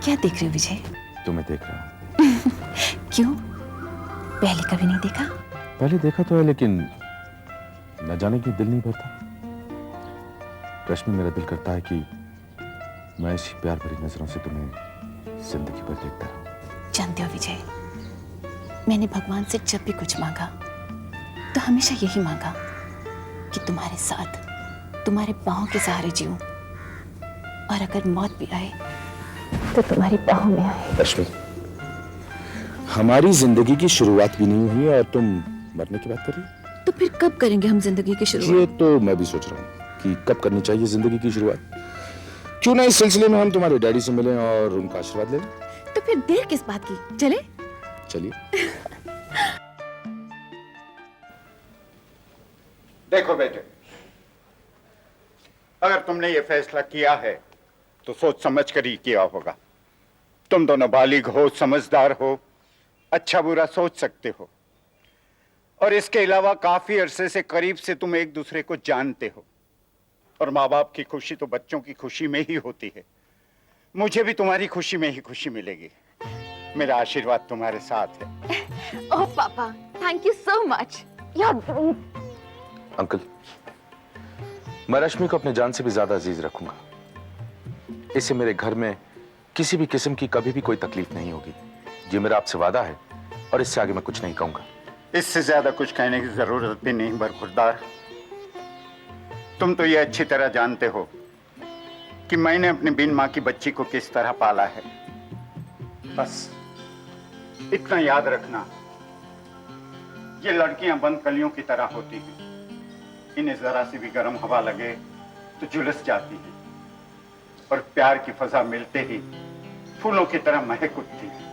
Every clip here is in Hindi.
क्या देख रहे हो विजय? तुम्हें देख रहा हूँ। क्यों? पहले कभी नहीं देखा? पहले देखा तो है, लेकिन न जाने क्यों दिल नहीं भरता। रश्मि, मेरा दिल करता है कि मैं इसी प्यार भरी नजरों से तुम्हें जिंदगी भर देखता रहूं। जानते हो विजय, मैंने भगवान से जब भी कुछ मांगा तो हमेशा यही मांगा कि तुम्हारे साथ, तुम्हारे बाहों के सहारे जीऊं, और अगर मौत भी आए तो तुम्हारी बाहों में आए। रश्मि, हमारी जिंदगी की शुरुआत भी नहीं हुई और तुम मरने की बात कर रही हो? तो फिर कब करेंगे हम जिंदगी की शुरुआत? ये तो मैं भी सोच रहा हूँ कि कब करनी चाहिए जिंदगी की शुरुआत। क्यों ना इस सिलसिले में हम तुम्हारे डैडी से मिलें और उनका आशीर्वाद लें। तो फिर देर किस बात की, चले? चलिए। देखो बेटे, अगर तुमने ये फैसला किया है तो सोच समझ कर ही किया होगा। तुम दोनों बालिग हो, समझदार हो, अच्छा बुरा सोच सकते हो, और इसके अलावा काफी अरसे से करीब से तुम एक दूसरे को जानते हो, और माँ बाप की खुशी तो बच्चों की खुशी में ही होती है। मुझे भी तुम्हारी खुशी में ही खुशी मिलेगी। मेरा आशीर्वाद तुम्हारे साथ है। ओह पापा, thank you so much. Uncle, मैं रश्मि को अपने जान से भी ज्यादा अजीज रखूंगा। इससे मेरे घर में किसी भी किस्म की कभी भी कोई तकलीफ नहीं होगी। ये मेरा आपसे वादा है, और इससे आगे मैं कुछ नहीं कहूंगा। इससे ज्यादा कुछ कहने की जरूरत भी नहीं बरखुरदार। तुम तो ये अच्छी तरह जानते हो कि मैंने अपनी बिन मां की बच्ची को किस तरह पाला है। बस इतना याद रखना, ये लड़कियां बंद कलियों की तरह होती हैं। इन्हें जरा सी भी गर्म हवा लगे तो झुलस जाती हैं, और प्यार की फजा मिलते ही फूलों की तरह महक उठती है।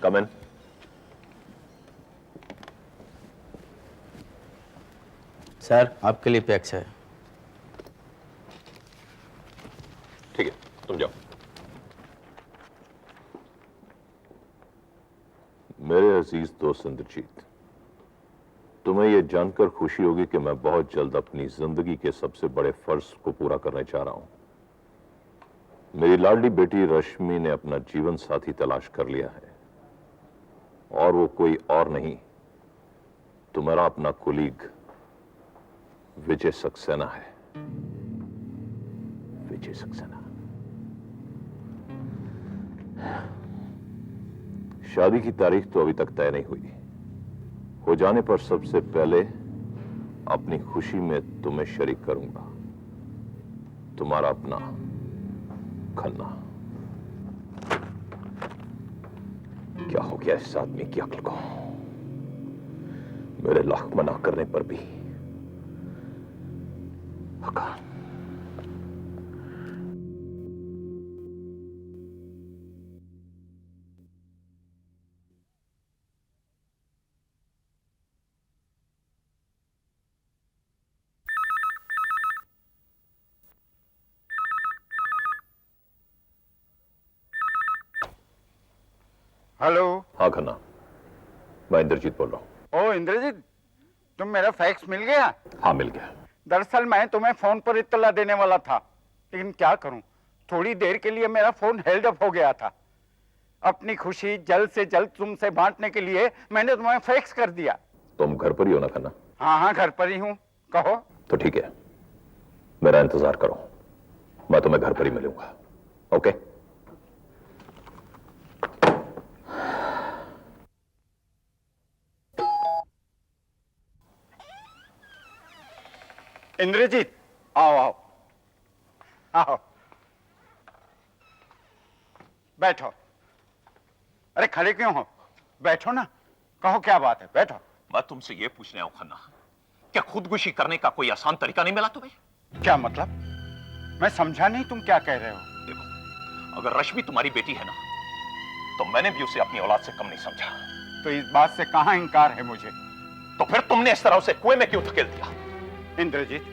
कम इन। सर, आपके लिए पैक्स है। ठीक है, तुम जाओ। मेरे अजीज दोस्त इंद्रजीत, तुम्हें यह जानकर खुशी होगी कि मैं बहुत जल्द अपनी जिंदगी के सबसे बड़े फर्ज को पूरा करने जा रहा हूं। मेरी लाडली बेटी रश्मि ने अपना जीवन साथी तलाश कर लिया है, और वो कोई और नहीं, तुम्हारा अपना कुलीग विजय सक्सेना है। विजय सक्सेना। शादी की तारीख तो अभी तक तय नहीं हुई। हो जाने पर सबसे पहले अपनी खुशी में तुम्हें शरीक करूंगा। तुम्हारा अपना खन्ना। क्या हो गया इस आदमी की अक्ल को? मेरे लाख मना करने पर भी हकार। हेलो। हाँ खन्ना, मैं इंद्रजीत बोल रहा हूं। ओ इंद्रजीत, तुम मेरा फैक्स मिल गया? हाँ, मिल गया। दरअसल मैं तुम्हें फोन पर इत्तला देने वाला था, लेकिन क्या करूं, थोड़ी देर के लिए मेरा फोन हेल्ड अप हो गया था। अपनी खुशी जल्द से जल्द तुमसे बांटने के लिए मैंने तुम्हें फैक्स कर दिया। तुम घर पर ही हो ना खन्ना? हाँ हाँ, घर पर ही हूँ, कहो। तो ठीक है, मेरा इंतजार करो, मैं तुम्हें घर पर ही मिलूंगा। ओके? इंद्रजीत, आओ आओ आओ, बैठो। अरे खड़े क्यों हो, बैठो ना, कहो क्या बात है, बैठो। मैं तुमसे यह पूछने आऊं खन्ना, क्या खुदकुशी करने का कोई आसान तरीका नहीं मिला तुम्हें? क्या मतलब? मैं समझा नहीं, तुम क्या कह रहे हो? देखो, अगर रश्मि तुम्हारी बेटी है ना, तो मैंने भी उसे अपनी औलाद से कम नहीं समझा। तो इस बात से कहां इंकार है मुझे? तो फिर तुमने इस तरह उसे कुएं में क्यों धकेल दिया? इंद्रजीत,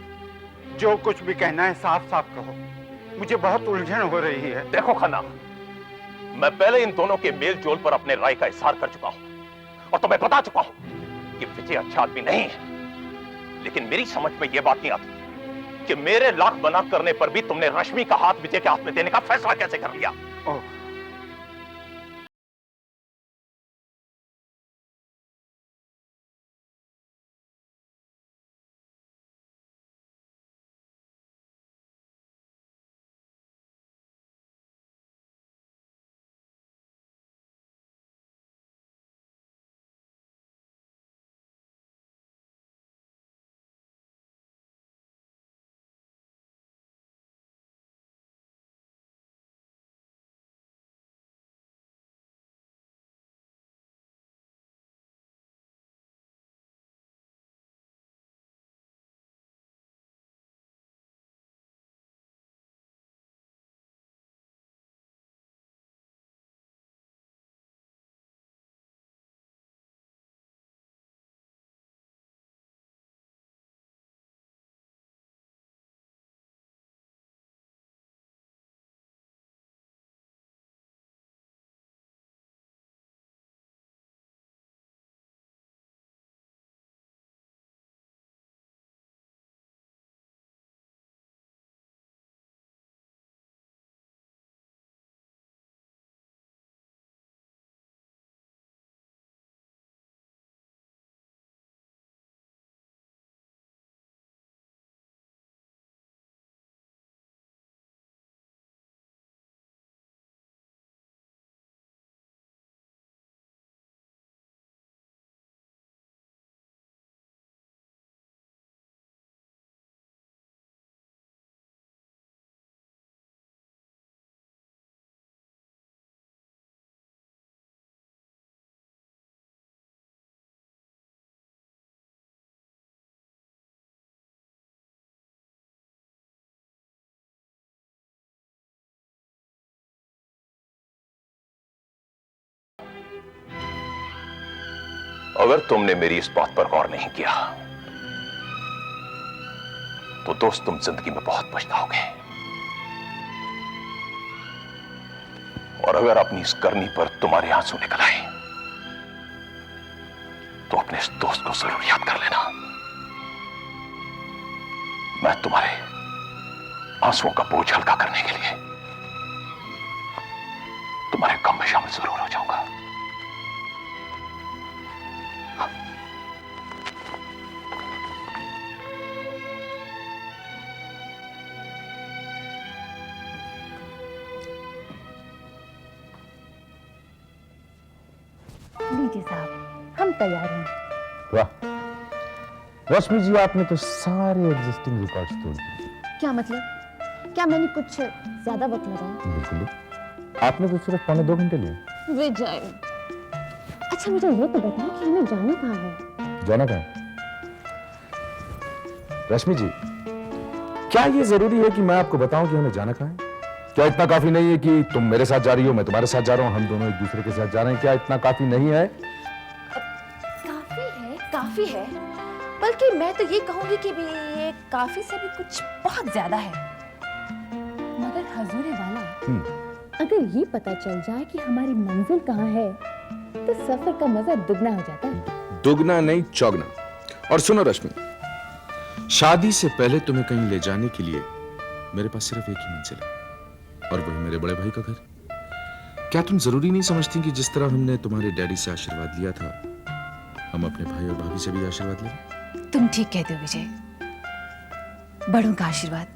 जो कुछ भी कहना है साफ साफ कहो, मुझे बहुत उलझन हो रही है। देखो खन्ना, मैं पहले इन दोनों के मेल जोल पर अपने राय का इजहार कर चुका हूं, और तुम्हें बता चुका हूं कि विजय अच्छा आदमी नहीं है। लेकिन मेरी समझ में यह बात नहीं आती कि मेरे लाख बना करने पर भी तुमने रश्मि का हाथ विजय के हाथ में देने का फैसला कैसे कर लिया? ओह, अगर तुमने मेरी इस बात पर गौर नहीं किया तो दोस्त तुम जिंदगी में बहुत पछताओगे। और अगर अपनी इस करनी पर तुम्हारे आंसू निकल आए तो अपने इस दोस्त को जरूर याद कर लेना। मैं तुम्हारे आंसुओं का बोझ हल्का करने के लिए तुम्हारे गम में शामिल जरूर हो जाऊंगा। लीजिए साहब, हम तैयार हैं। वाह रश्मि जी, आपने तो सारे एग्जिस्टिंग रिकॉर्ड्स तोड़ दिए। क्या मतलब? क्या मैंने कुछ ज्यादा वक्त लगाया? बिल्कुल, आपने तो सिर्फ 1.25 घंटे लिए। विजय, अच्छा मुझे ये तो बताओ कि हमें जाना कहाँ है? जाना कहाँ है? रश्मि जी, क्या ये जरूरी है कि मैं आपको बताऊं कि हमें जाना कहाँ है? क्या इतना काफी नहीं है कि तुम मेरे साथ जा रही हो, मैं तुम्हारे साथ जा रहा हूं, हम दोनों एक दूसरे के साथ जा रहे हैं? क्या इतना काफी नहीं है? काफी है, काफी है। बल्कि मैं तो ये कहूंगी कि भी ये काफी से भी कुछ बहुत ज्यादा है। मगर हजूरे वाला, अगर ये पता चल जाए कि हमारी मंजिल कहाँ है तो सफर का मजा दुगना हो जाता है। दुगना नहीं, चौगना। और सुनो रश्मि, शादी से पहले तुम्हें कहीं ले जाने के लिए मेरे पास सिर्फ एक ही मंजिल है, और वही मेरे बड़े भाई का घर। क्या तुम जरूरी नहीं समझती कि जिस तरह हमने तुम्हारे डैडी से आशीर्वाद लिया था, हम अपने भाई और भाभी से भी आशीर्वाद लें? तुम ठीक कहते हो विजय। बड़ों का आशीर्वाद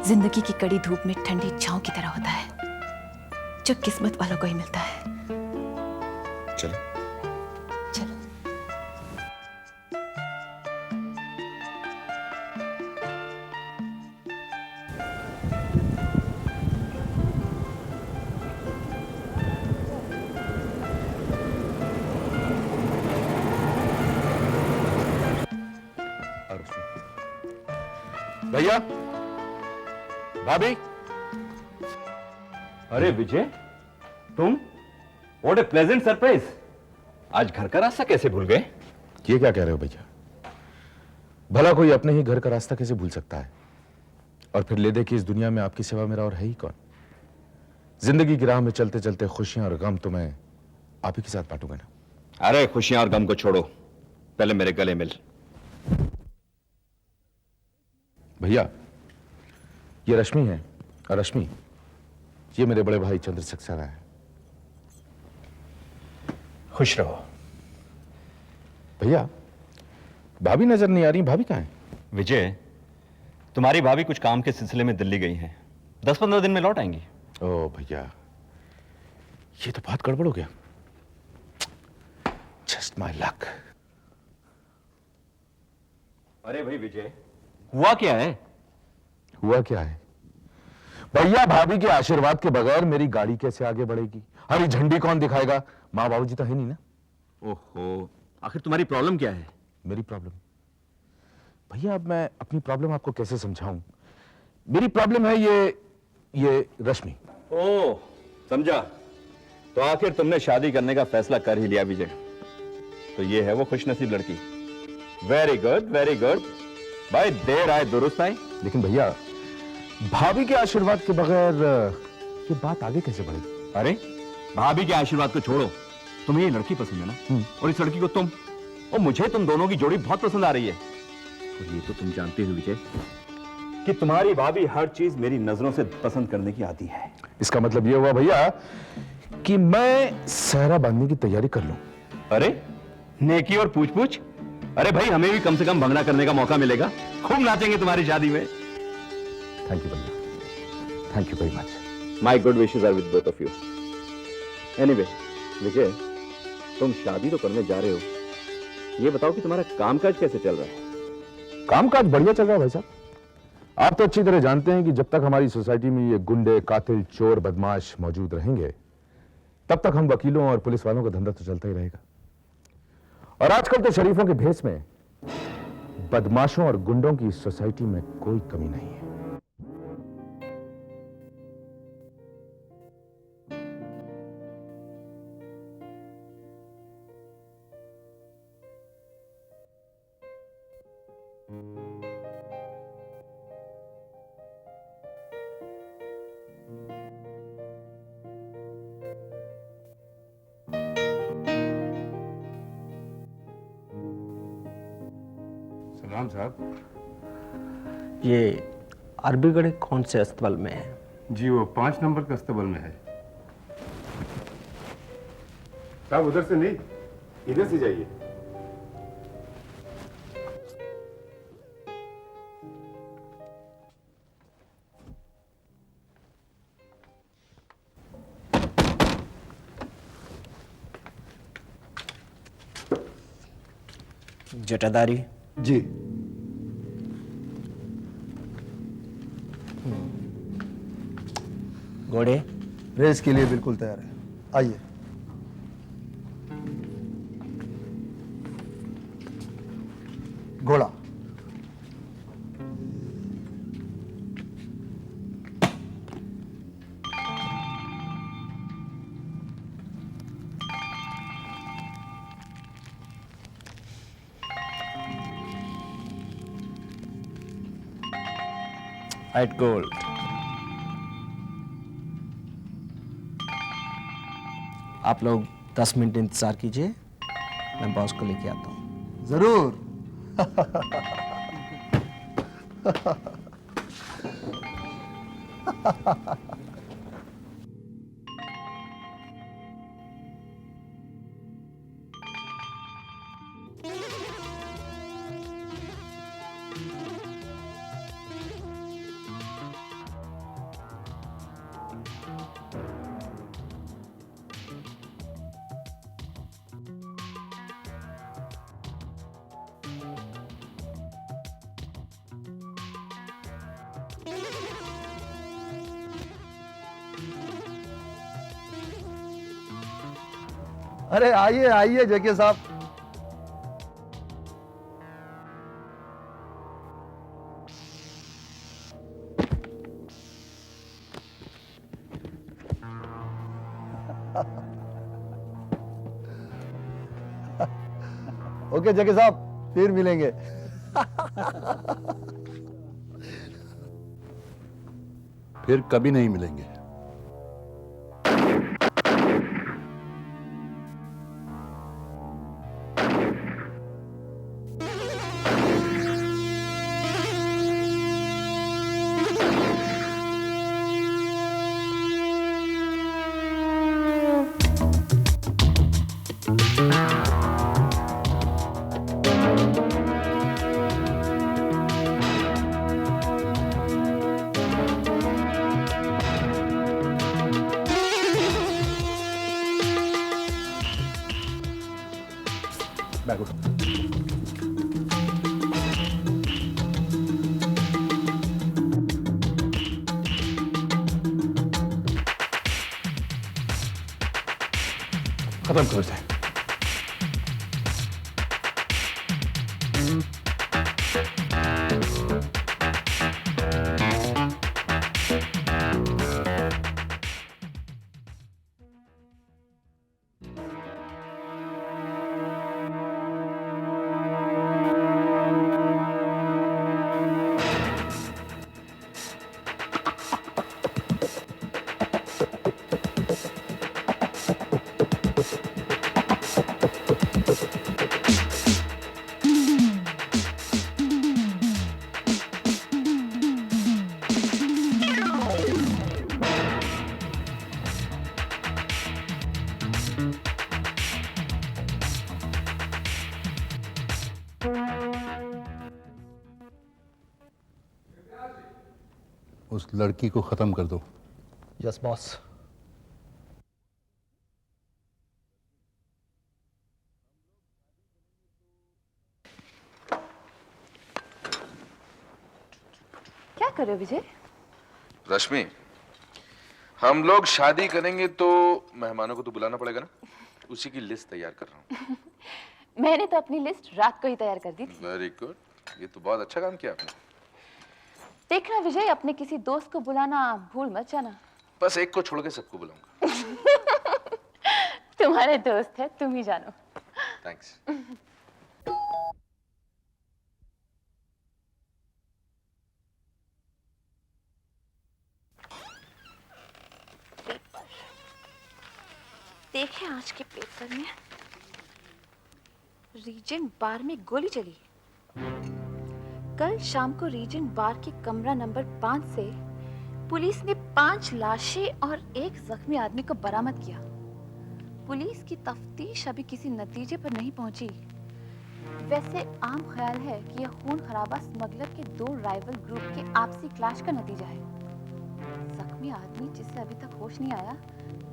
जिंदगी की कड़ी धूप में ठंडी छांव की तरह होता है, जो किस्मत वालों को ही मिलता है। चलो चलो। भैया, भाभी। अरे विजय, तुम? What A pleasant surprise. आज घर का रास्ता कैसे भूल गए? ये क्या कह रहे हो भैया? भला कोई अपने ही घर का रास्ता कैसे भूल सकता है? और फिर ले दे कि इस दुनिया में आपकी सिवा मेरा और है ही कौन? जिंदगी की राह में चलते चलते खुशियां और गम तो मैं आप ही के साथ बांटूंगा ना। अरे खुशियां और गम को छोड़ो, पहले मेरे गले मिल। भैया, ये रश्मि है। और रश्मि, ये मेरे बड़े भाई चंद्र सक्सेना है। खुश रहो। भैया, भाभी नजर नहीं आ रही। भाभी कहाँ है? विजय, तुम्हारी भाभी कुछ काम के सिलसिले में दिल्ली गई हैं। 10-15 दिन में लौट आएंगी। ओ भैया, ये तो बहुत गड़बड़ हो गया। Just my luck. अरे भाई विजय, हुआ क्या है? हुआ क्या है भैया? भाभी के आशीर्वाद के बगैर मेरी गाड़ी कैसे आगे बढ़ेगी? हरी झंडी कौन दिखाएगा? माँ बाबूजी तो है नहीं ना। ओहो, आखिर तुम्हारी प्रॉब्लम क्या है? मेरी प्रॉब्लम भैया, अब मैं अपनी प्रॉब्लम आपको कैसे समझाऊं? मेरी प्रॉब्लम है ये रश्मि। ओह, समझा। तो आखिर तुमने शादी करने का फैसला कर ही लिया विजय। तो ये है वो खुशनसीब लड़की। Very good, very good. भाई देर आए दुरुस्त आए। लेकिन भैया, भाभी के आशीर्वाद के बगैर ये बात आगे कैसे बढ़ेगी? अरे भाभी के आशीर्वाद को छोड़ो, तुम्हें ये लड़की पसंद है ना? और इस लड़की को तुम, और मुझे तुम दोनों की जोड़ी बहुत पसंद आ रही है। और ये तो तुम जानते हो विजय कि तुम्हारी भाभी हर चीज मेरी नजरों से पसंद करने की आदी है। इसका मतलब ये हुआ भैया कि मैं सहरा बांधने की तैयारी कर लूं। अरे नेकी और पूछ पूछ। अरे भाई, हमें भी कम से कम भंगड़ा करने का मौका मिलेगा। खूब नाचेंगे तुम्हारी शादी में। थैंक यू भैया, thank you very much. My good wishes are with both of you. Anyway Vijay, तुम शादी तो करने जा रहे हो, ये बताओ कि तुम्हारा कामकाज कैसे चल रहा है? कामकाज बढ़िया चल रहा है भाई साहब। आप तो अच्छी तरह जानते हैं कि जब तक हमारी सोसाइटी में ये गुंडे, कातिल, चोर, बदमाश मौजूद रहेंगे, तब तक हम वकीलों और पुलिस वालों का धंधा तो चलता ही रहेगा। और आजकल तो शरीफों के भेष में बदमाशों और गुंडों की सोसाइटी में कोई कमी नहीं है। सलाम साहब। ये अरबीगढ़ कौन से अस्पताल में है? जी वो 5 नंबर के अस्तबल में है साहब। उधर से नहीं, इधर से जाइए। जटाधारी जी। घोड़े रेस के लिए बिल्कुल तैयार है, आइए। घोड़ा। White gold. आप लोग 10 मिनट इंतजार कीजिए, मैं बॉस को लेके आता हूँ। जरूर। अरे आइए आइए जेके साहब। ओके जेके साहब, फिर मिलेंगे। फिर कभी नहीं मिलेंगे। बैग उठो। खत्म करो इसे। उस लड़की को खत्म कर दो। Yes boss. क्या कर रहे हो विजय? रश्मि, हम लोग शादी करेंगे तो मेहमानों को तो बुलाना पड़ेगा ना, उसी की लिस्ट तैयार कर रहा हूँ। मैंने तो अपनी लिस्ट रात को ही तैयार कर दी थी। वेरी गुड, ये तो बहुत अच्छा काम किया आपने। देखना विजय, अपने किसी दोस्त को बुलाना भूल मत जाना। बस एक को छोड़ के सबको बुलाऊंगा। तुम्हारे दोस्त है, तुम ही जानो। थैंक्स। देखें आज के पेपर में रीजेंट बार में गोली चली। कल शाम को रीजेंट बार के कमरा नंबर 5 से पुलिस ने 5 लाशें और 1 जख्मी आदमी को बरामद किया। पुलिस की तफ्तीश अभी किसी नतीजे पर नहीं पहुंची। वैसे आम ख्याल है कि यह खून खराबा स्मगलर के 2 राइवल ग्रुप के आपसी क्लैश का नतीजा है। जख्मी आदमी जिसे अभी तक होश नहीं आया,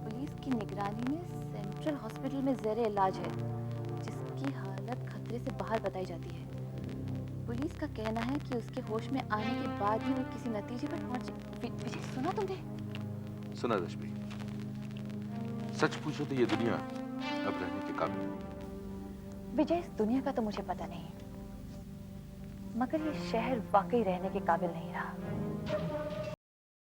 पुलिस की निगरानी में सेंट्रल हॉस्पिटल में जेर इलाज है, जिसकी हालत खतरे से बाहर बताई जाती है। पुलिस का कहना है कि उसके होश में आने के बाद ही वो किसी नतीजे पर पहुंचे। विजय, सुना तुमने? सुना रश्मि, सच पूछो तो ये दुनिया अब रहने के काबिल नहीं। विजय, इस दुनिया का तो मुझे पता नहीं, मगर ये शहर वाकई रहने के काबिल नहीं रहा।